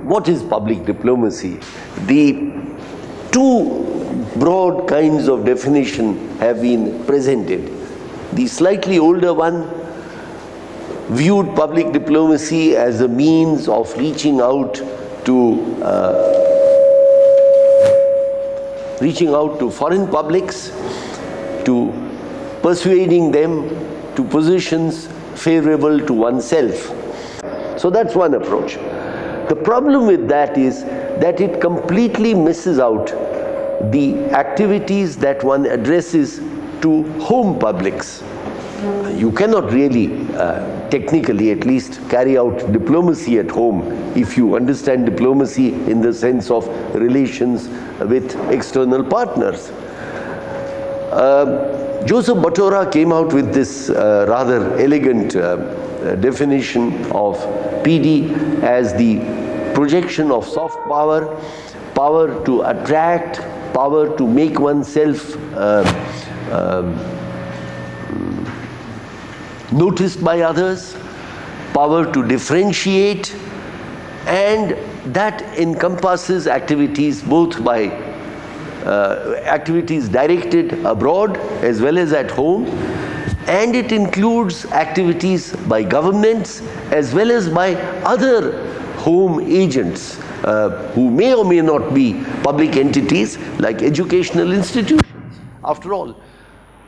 what is public diplomacy? The two broad kinds of definition have been presented. The slightly older one viewed public diplomacy as a means of reaching out to foreign publics, to persuading them to positions favorable to oneself. So that's one approach. The problem with that is that it completely misses out the activities that one addresses to home publics. You cannot really, technically at least, carry out diplomacy at home if you understand diplomacy in the sense of relations with external partners. Joseph Batora came out with this rather elegant definition of PD as the projection of soft power, power to attract, power to make oneself noticed by others, power to differentiate, and that encompasses activities both by activities directed abroad as well as at home, and it includes activities by governments as well as by other home agents who may or may not be public entities like educational institutions. After all,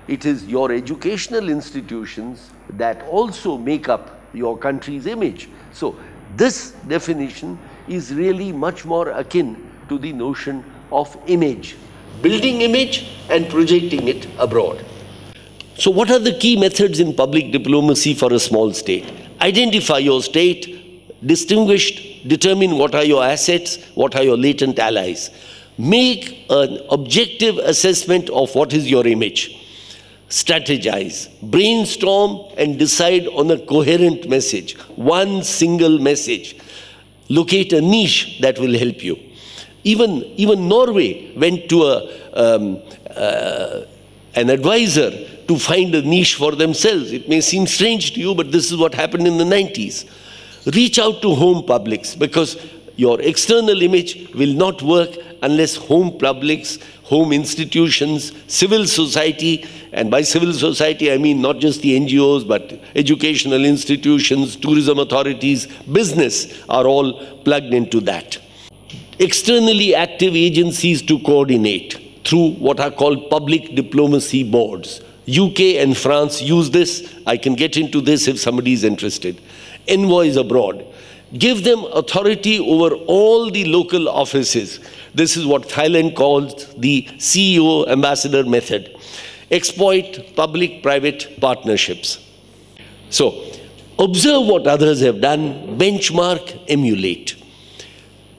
it is your educational institutions that also make up your country's image. So this definition is really much more akin to the notion of image, building image and projecting it abroad. So what are the key methods in public diplomacy for a small state? Identify your state, distinguish, determine what are your assets, what are your latent allies. Make an objective assessment of what is your image. Strategize, brainstorm, and decide on a coherent message, one single message. Locate a niche that will help you. Even Norway went to an advisor to find a niche for themselves. It may seem strange to you, but this is what happened in the 90s. Reach out to home publics, because your external image will not work unless home publics, home institutions, civil society, and by civil society I mean not just the NGOs but educational institutions, tourism authorities, business are all plugged into that. Externally active agencies to coordinate through what are called public diplomacy boards. UK and France use this. I can get into this if somebody is interested. Envoys abroad. Give them authority over all the local offices. This is what Thailand calls the CEO ambassador method. Exploit public-private partnerships. So, observe what others have done, benchmark, emulate.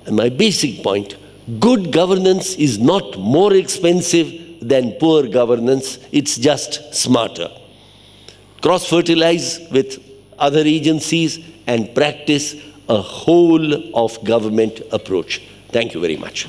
And my basic point, good governance is not more expensive than poor governance, it's just smarter. Cross-fertilize with other agencies and practice a whole of government approach. Thank you very much.